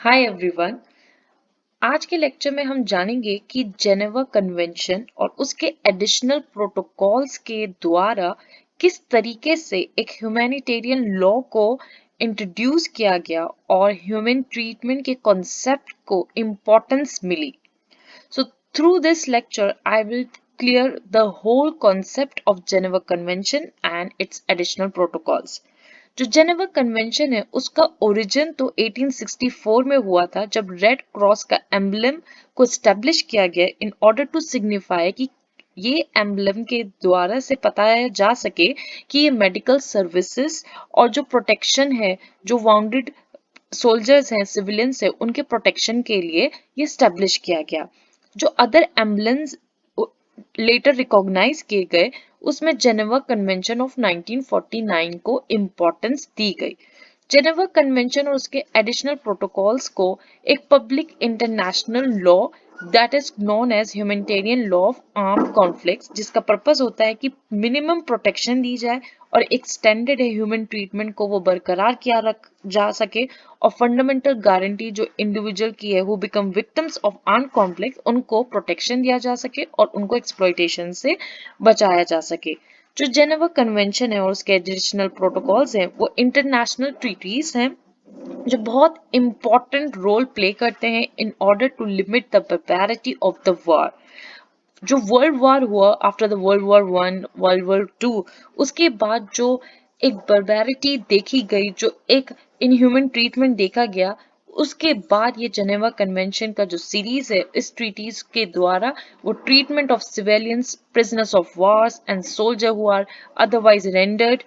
Hi everyone. आज के lecture में हम जानेंगे कि जेनेवा कन्वेंशन और उसके एडिशनल प्रोटोकॉल्स के द्वारा किस तरीके से एक ह्यूमैनिटेरियन लॉ को इंट्रोड्यूस किया गया और ह्यूमन ट्रीटमेंट के कॉन्सेप्ट को इम्पोर्टेंस मिली। So through this lecture, I will clear the whole concept of Geneva Convention and its additional protocols. जो जेनेवा कन्वेंशन है उसका ओरिजिन तो 1864 में हुआ था जब रेड क्रॉस का एम्बलम को स्टैब्लिश किया गया इन ऑर्डर टू सिग्निफाई कि ये एम्बलम के द्वारा से बताया जा सके कि ये मेडिकल सर्विसेज और जो प्रोटेक्शन है जो वाउंडेड सोल्जर्स हैं सिविलियंस हैं उनके प्रोटेक्शन के लिए ये स्टैब्लिश किया गया। जो अदर एम्बुलेंस लेटर रिकॉग्नाइज किए गए उसमें जेनेवा कन्वेंशन ऑफ 1949 को इम्पोर्टेंस दी गई। जेनेवा कन्वेंशन और उसके एडिशनल प्रोटोकॉल्स को एक public international law that is known as humanitarian law of armed conflicts, जिसका पर्पस होता है कि मिनिमम प्रोटेक्शन दी जाए और एक्सटेंडेड ह्यूमन ट्रीटमेंट को वो बरकरार किया रख जा सके और फंडामेंटल गारंटी जो इंडिविजुअल की है who become victims of armed conflict उनको प्रोटेक्शन दिया जा सके और उनको एक्सप्लॉयटेशन से बचाया जा सके। जो जेनेवा कन्वेंशन है और उसके एडिशनल प्रोटोकॉल्स हैं वो इंटरनेशनल ट्रीटीज हैं जो बहुत इंपॉर्टेंट रोल प्ले करते हैं in order to limit the barbarity of the war. जो वर्ल्ड वॉर हुआ after the world war 1 world war 2 उसके बाद जो एक barbarity देखी गई जो एक इनह्यूमन ट्रीटमेंट देखा गया उसके बाद ये जेनेवा कन्वेंशन का जो सीरीज है इस ट्रीटीज के द्वारा वो treatment of civilians prisoners of wars and soldier who are otherwise rendered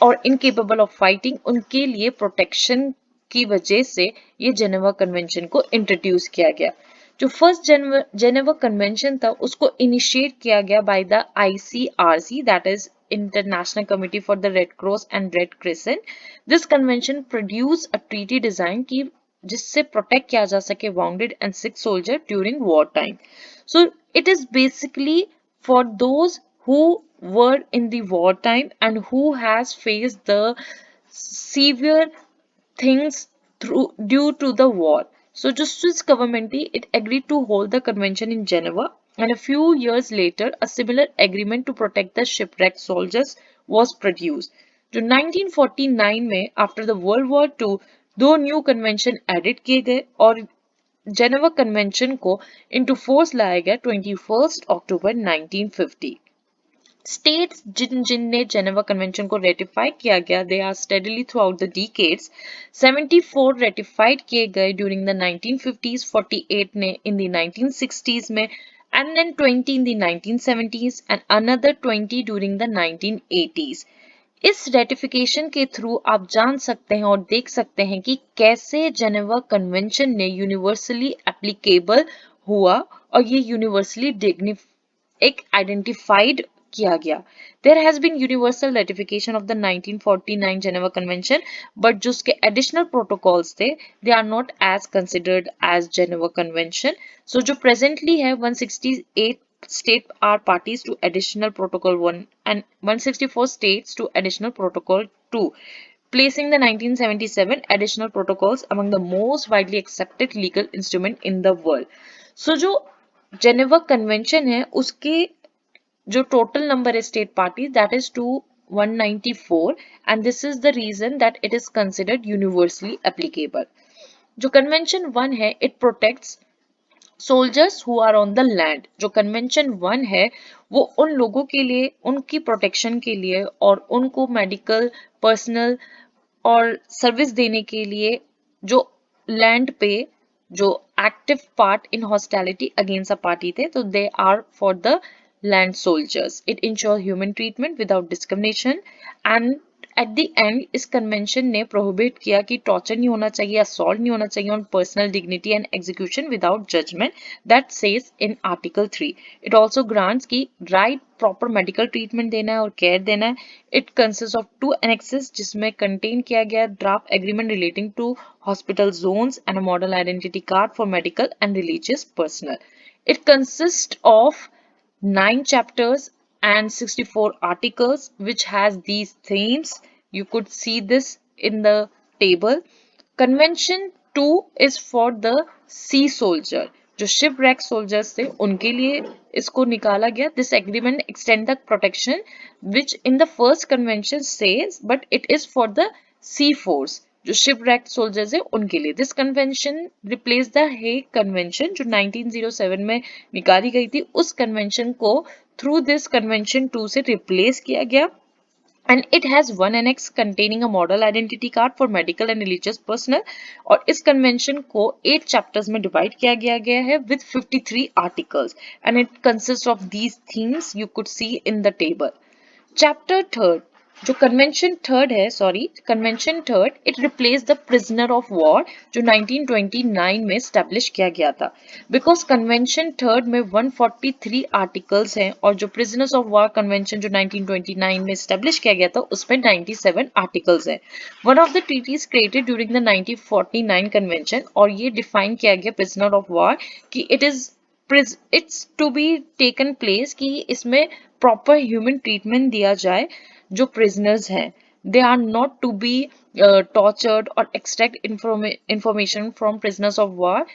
और इनकेपेबल ऑफ फाइटिंग उनके लिए प्रोटेक्शन की वजह से ये जेनेवा कन्वेंशन को इंट्रोड्यूस किया गया। जो फर्स्ट जेनेवा कन्वेंशन था उसको इनिशिएट किया गया by the ICRC that is international committee for the red cross and red crescent. This convention produce a treaty design की जिससे प्रोटेक्ट किया जा सके bounded and sick soldier during war time. So it is basically for those who were in the wartime and who has faced the severe things through due to the war. So just Swiss government it agreed to hold the convention in Geneva, and a few years later a similar agreement to protect the shipwrecked soldiers was produced. जो 1949 में after the World War II दो new convention edit किए गए और Geneva convention को into force लाया गया 21 अक्टूबर 1950। States जिन जिनने जेनेवा कन्वेंशन को रेटिफाई किया गया they are steadily throughout the decades. 74 ratified किए गए ड्यूरिंग द 1950s, 48 ने इन द 1960s में and then 20 in the 1970s and another 20 during the 1980s। इस रेटिफिकेशन के थ्रू आप जान सकते हैं और देख सकते हैं कि कैसे जेनेवा कन्वेंशन ने यूनिवर्सली एप्लीकेबल हुआ और ये यूनिवर्सली एक आइडेंटिफाइड किया गया। There has been universal ratification of the 1949 Geneva Convention but जो उसके एडिशनल प्रोटोकॉल्स थे they are not as considered as Geneva Convention. So जो प्रेजेंटली है 168 states are parties to additional protocol 1 and 164 states to additional protocol 2, placing the 1977 additional protocols among the most widely accepted legal instrument in the world। So जो Geneva convention है उसके जो total number है state party that is to 194 and this is the reason that it is considered universally applicable। जो convention 1 है it protects soldiers who are on the land. जो convention 1 है वो उन लोगों के लिए उनकी प्रोटेक्शन के लिए और उनको मेडिकल पर्सनल और सर्विस देने के लिए जो लैंड पे जो active part in hostility against a party थे तो they are for the land soldiers. It ensure human treatment without discrimination and at the end इस कन्वेंशन ने प्रोहिबिट किया कि टॉर्चर नहीं होना चाहिए, असॉल्ट नहीं होना चाहिए on personal dignity and execution without judgement that says in article 3। It also grants की राइट प्रॉपर मेडिकल ट्रीटमेंट देना है और केयर देना है। इट कंसिस्ट ऑफ 2 annexes जिसमें कंटेन किया गया draft agreement relating to hospital zones and a model identity card for medical and religious personnel. It consist of 9 chapters and 64 articles which has these themes. You could see this in the table. Convention 2 is for the sea soldier, जो shipwreck soldiers थे उनके लिए इसको निकाला गया. This agreement extend the protection which in the first convention says, but it is for the sea force, जो shipwreck soldiers है उनके लिए. This convention replaced the Hague Convention जो 1907 में निकाली गई थी. उस convention को through this convention 2 से replace किया गया. And it has one annex containing a model identity card for medical and religious personnel. और इस convention को 8 chapters में divide किया गया है with 53 articles, and it consists of these themes you could see in the table. Chapter 3rd, जो convention third, it replaced the prisoner of war जो 1929 में establish किया गया था. Because convention third में 143 articles हैं और जो prisoners of war convention जो 1929 में establish किया गया था उसमें 97 articles हैं. One of the treaties created during the 1949 convention, और ये define किया गया prisoner of war कि it's to be taken place कि इसमें proper human treatment दिया जाए जो prisoners हैं. They are not to be tortured or extract information from prisoners of war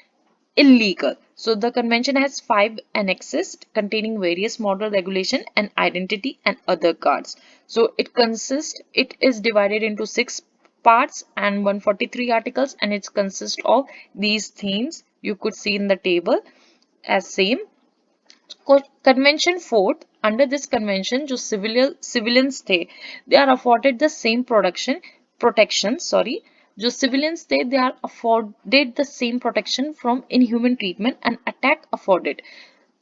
illegal. So the convention has 5 annexes containing various model regulation and identity and other cards. So it is divided into 6 parts and 143 articles, and it consists of these themes you could see in the table as same. Convention 4th, under this convention जो civilians थे they are afforded the same protection, जो civilians थे they are afforded the same protection from inhuman treatment and attack afforded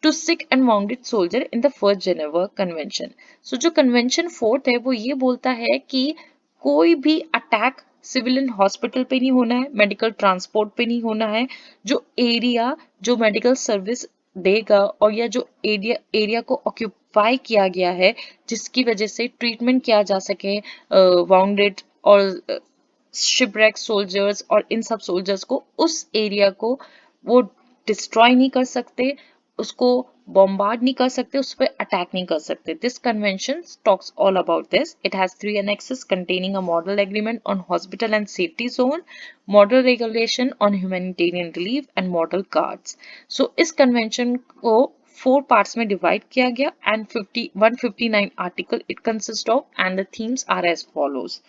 to sick and wounded soldier in the first Geneva Convention. So जो convention 4th है वो ये बोलता है कि कोई भी अटैक सिविलियन हॉस्पिटल पे नहीं होना है, मेडिकल ट्रांसपोर्ट पे नहीं होना है. जो एरिया जो मेडिकल सर्विस देगा और या जो एरिया को ऑक्यूपाई किया गया है जिसकी वजह से ट्रीटमेंट किया जा सके वाउंडेड और शिपरेक सोल्जर्स और इन सब सोल्जर्स को, उस एरिया को वो डिस्ट्रॉय नहीं कर सकते, उसको बॉम्बार्ड नहीं कर सकते, उस पर अटैक नहीं कर सकते. This convention talks all about this. It has 3 annexes containing a model agreement on hospital and safety zone, model regulation on humanitarian relief and model cards. So इस कन्वेंशन को 4 parts में divide किया गया and 159 article it consists of, and the themes are as follows.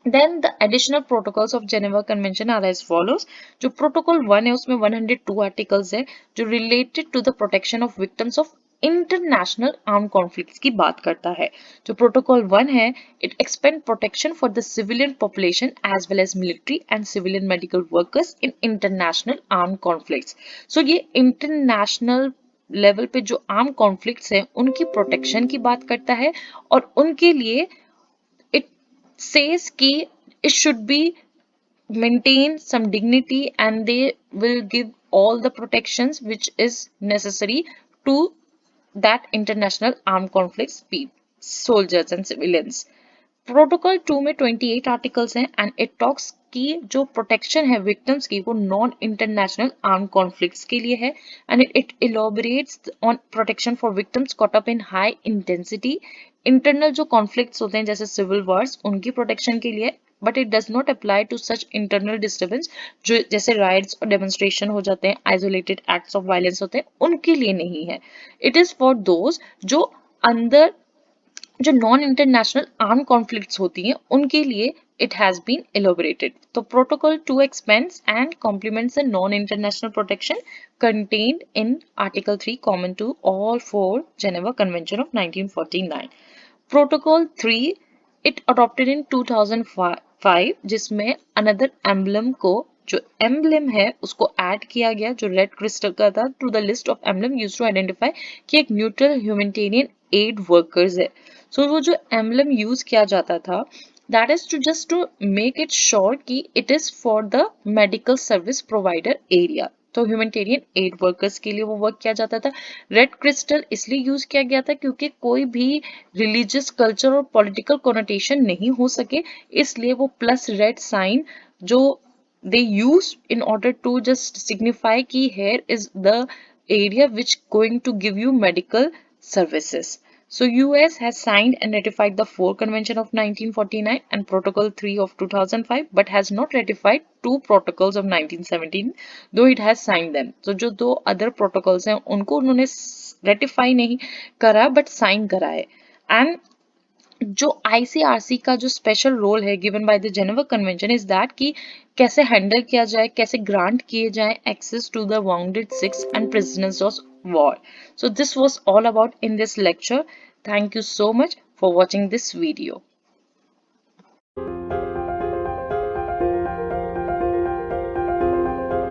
Then the additional protocols of Geneva Convention are as follows. जो protocol 1 है उसमें 102 articles है जो related to the protection of victims of international armed conflicts की बात करता है. जो protocol 1 है it expand protection for the civilian population as well as military and civilian medical workers in international armed conflicts. So ये international level पे जो arm conflicts हैं उनकी प्रोटेक्शन की बात करता है और उनके लिए says कि it should be maintain some dignity and they will give all the protections which is necessary to that international armed conflicts soldiers and civilians. Protocol 2 में 28 आर्टिकल्स हैं एंड इट टॉक्स की जो प्रोटेक्शन है victims की वो non international arm conflicts के लिए है and it elaborates on protection for victims caught up in high intensity. Internal जो कॉन्फ्लिक्ट्स होते हैं जैसे सिविल वॉर्स उनकी प्रोटेक्शन के लिए, but it does not apply to such internal disturbance जो जैसे राइट्स और डेमोन्स्ट्रेशन हो जाते हैं, आइसोलेटेड एक्ट्स ऑफ वायलेंस होते हैं, उनके लिए नहीं है. इट इज फॉर दोज जो अंदर जो नॉन इंटरनेशनल आर्म कॉन्फ्लिक्ट्स होती हैं उनके लिए it has been elaborated. So protocol 2 expands and complements the non-international protection contained in article 3 common to all 4 Geneva Convention of 1949. Protocol 3 it adopted in 2005 जिसमें another emblem को जो emblem है उसको add किया गया जो red crystal का था to the list of emblem used to identify कि एक neutral humanitarian aid workers है. So वो जो emblem use किया जाता था that is to make it sure कि it is for the medical service provider area. तो ह्यूमैनिटेरियन एड वर्कर्स के लिए वो वर्क किया जाता था. रेड क्रिस्टल इसलिए यूज किया गया था क्योंकि कोई भी रिलीजियस कल्चर और पॉलिटिकल कोनोटेशन नहीं हो सके, इसलिए वो प्लस रेड साइन जो they use in order to just signify कि here is the area which going to give you medical services. So US has signed and ratified the 4 Convention of 1949 and Protocol 3 of 2005 but has not ratified 2 protocols of 1917 though it has signed them. So जो दो other protocols हैं उनको उन्होंने ratify नहीं करा but sign करा है. And जो आईसीआरसी का जो स्पेशल रोल है given by the Geneva convention is that कि कैसे हैंडल किया जाए, कैसे ग्रांट किए जाए access to the wounded sick and prisoners of war. So this was all about in this lecture. Thank you so much for watching this video.